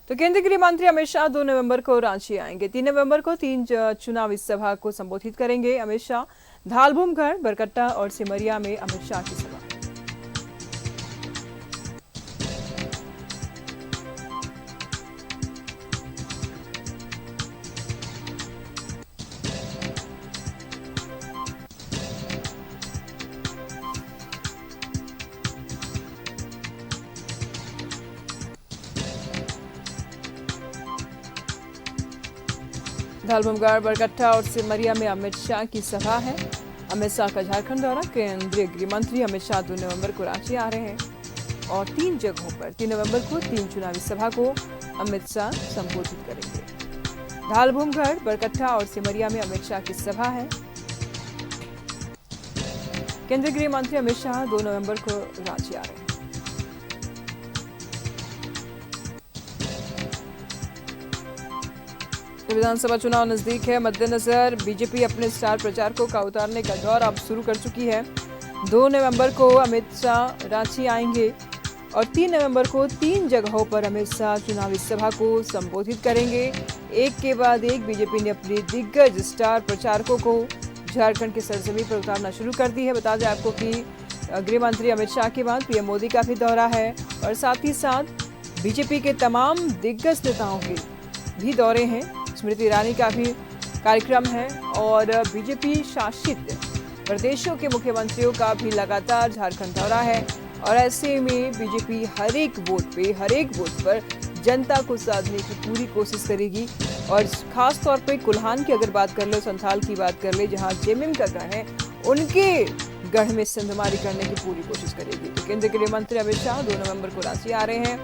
तो केंद्रीय गृह मंत्री अमित शाह 2 नवंबर को रांची आएंगे। 3 नवंबर को 3 चुनावी सभा को संबोधित करेंगे अमित शाह। धालभूमगढ़, बरकट्टा और सिमरिया में अमित शाह की सभा। धालभूमगढ़, बरकट्टा और सिमरिया में अमित शाह की सभा है। अमित शाह का झारखंड दौरा। केंद्रीय गृह मंत्री अमित शाह 2 नवंबर को रांची आ रहे हैं और 3 जगहों पर 3 नवंबर को 3 चुनावी सभा को अमित शाह संबोधित करेंगे। धालभूमगढ़, बरकट्टा और सिमरिया में अमित शाह की सभा है। केंद्रीय गृह मंत्री अमित शाह 2 नवंबर को रांची आ रहे हैं। विधानसभा चुनाव नजदीक है, मद्देनजर बीजेपी अपने स्टार प्रचारकों का उतारने का दौर अब शुरू कर चुकी है। 2 नवंबर को अमित शाह रांची आएंगे और 3 नवंबर को 3 जगहों पर अमित शाह चुनावी सभा को संबोधित करेंगे। एक के बाद एक बीजेपी ने अपने दिग्गज स्टार प्रचारकों को झारखंड की सरजमीं पर उतारना शुरू कर दी है। बता दें आपको कि गृह मंत्री अमित शाह के बाद पीएम मोदी का भी दौरा है और साथ ही साथ बीजेपी के तमाम दिग्गज नेताओं के भी दौरे हैं। स्मृति ईरानी का भी कार्यक्रम है और बीजेपी शासित प्रदेशों के मुख्यमंत्रियों का भी लगातार झारखंड दौरा है और ऐसे में बीजेपी हर एक वोट पर जनता को साधने की पूरी कोशिश करेगी। और खास तौर पे कुल्हान की अगर बात कर ले, संथाल की बात कर ले, जहां जेएमएम का गढ़ है, उनके गढ़ में सिंधमारी करने की पूरी कोशिश करेगी। तो केंद्रीय गृह मंत्री अमित शाह 2 नवंबर को रांची आ रहे हैं।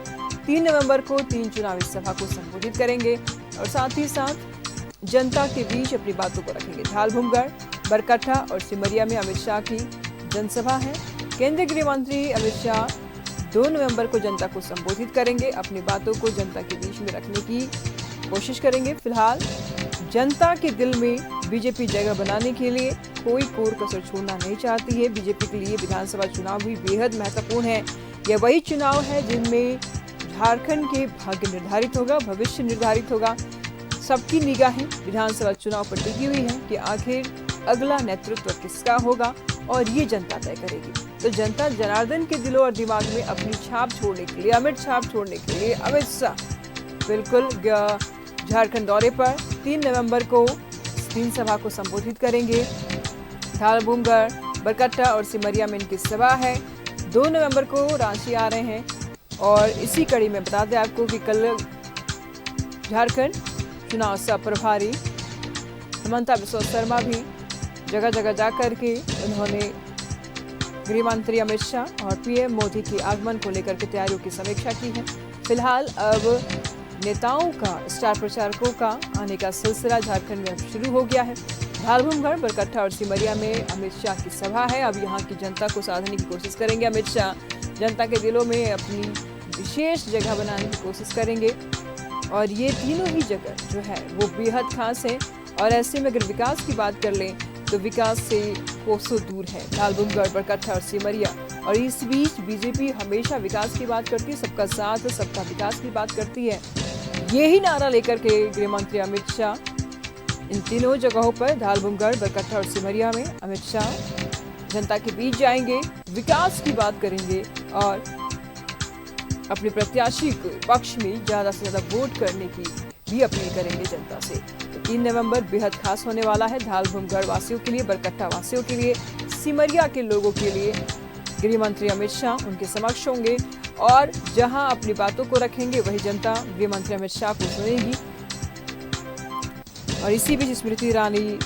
3 नवंबर को 3 चुनावी सभा को संबोधित करेंगे और साथ ही साथ जनता के बीच अपनी बातों को रखेंगे। धालभूमगढ़, बरकट्टा और सिमरिया में अमित शाह की जनसभा है। केंद्रीय गृह मंत्री अमित शाह 2 नवंबर को जनता को संबोधित करेंगे, अपनी बातों को जनता के बीच में रखने की कोशिश करेंगे। फिलहाल जनता के दिल में बीजेपी जगह बनाने के लिए कोई कोर कसर छोड़ना नहीं चाहती है। बीजेपी के लिए विधानसभा चुनाव भी बेहद महत्वपूर्ण है। यह वही चुनाव है जिनमें झारखंड के भाग्य निर्धारित होगा, भविष्य निर्धारित होगा। सबकी निगाहें विधानसभा चुनाव पर टिकी हुई है कि आखिर अगला नेतृत्व किसका होगा और ये जनता तय करेगी। तो जनता जनार्दन के दिलों और दिमाग में अपनी छाप छोड़ने के लिए, अमिट छाप छोड़ने के लिए अमित शाह बिल्कुल झारखंड दौरे पर 3 नवंबर को 3 सभा को संबोधित करेंगे। धालभूमगढ़, बरकट्टा और सिमरिया में इनकी सभा है। 2 नवंबर को रांची आ रहे हैं और इसी कड़ी में बता दें आपको कि कल झारखंड चुनाव सह प्रभारी हिमंता बिस्वा शर्मा भी जगह जगह जाकर के उन्होंने गृह मंत्री अमित शाह और पीएम मोदी के आगमन को लेकर के तैयारियों की समीक्षा की है। फिलहाल अब नेताओं का, स्टार प्रचारकों का आने का सिलसिला झारखंड में अब शुरू हो गया है। धालभूमगढ़, बरकट्टा और सिमरिया में अमित शाह की सभा है। अब यहाँ की जनता को साधने की कोशिश करेंगे अमित शाह। जनता के दिलों में अपनी विशेष जगह बनाने की कोशिश करेंगे और ये तीनों ही जगह जो है वो बेहद खास है। और ऐसे में अगर विकास की बात कर लें तो विकास से कोसों दूर है धालभूमगढ़, बरकट्टा और सिमरिया। और इस बीच बीजेपी हमेशा विकास की बात करती है, सबका साथ, सबका विकास की बात करती है। यही नारा लेकर के गृह मंत्री अमित शाह इन तीनों जगहों पर, धालभूमगढ़, बरकट्टा और सिमरिया में अमित शाह जनता के बीच जाएंगे, विकास की बात करेंगे और अपने प्रत्याशी के पक्ष में ज्यादा से ज्यादा वोट करने की भी अपील करेंगे जनता से। तो 3 नवंबर बेहद खास होने वाला है धालभूमगढ़ वासियों के लिए, बरकट्टा वासियों के लिए, सिमरिया के लोगों के लिए। गृह मंत्री अमित शाह उनके समक्ष होंगे और जहां अपनी बातों को रखेंगे वही जनता गृह मंत्री अमित शाह को सुनेगी। और इसी बीच स्मृति ईरानी,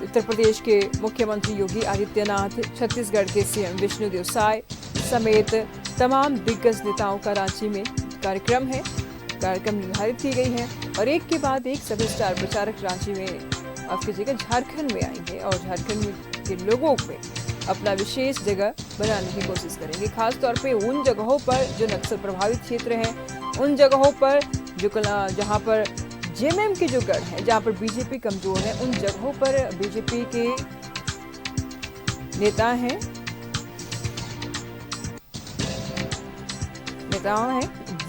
उत्तर प्रदेश के मुख्यमंत्री योगी आदित्यनाथ, छत्तीसगढ़ के सीएम विष्णुदेव साय समेत तमाम दिग्गज नेताओं का रांची में कार्यक्रम है। कार्यक्रम निर्धारित की गई है और एक के बाद एक सभी स्टार प्रचारक रांची में आपकी जगह झारखंड में आएंगे और झारखंड के लोगों में अपना विशेष जगह बनाने की कोशिश करेंगे। खास तौर पे उन जगहों पर जो नक्सल प्रभावित क्षेत्र हैं, उन जगहों पर जो जहां पर जेएमएम के जो गढ़ है, जहां पर बीजेपी कमजोर है, उन जगहों पर बीजेपी के नेताओं हैं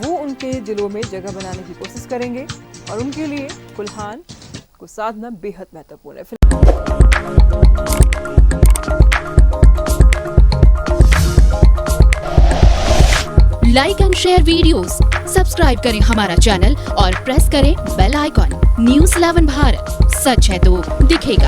वो उनके दिलों में जगह बनाने की कोशिश करेंगे और उनके लिए कुल्हान को साधना बेहद महत्वपूर्ण है। Like and share videos, subscribe करें हमारा चैनल और प्रेस करें बेल आइकॉन। News 11 भारत, सच है तो दिखेगा।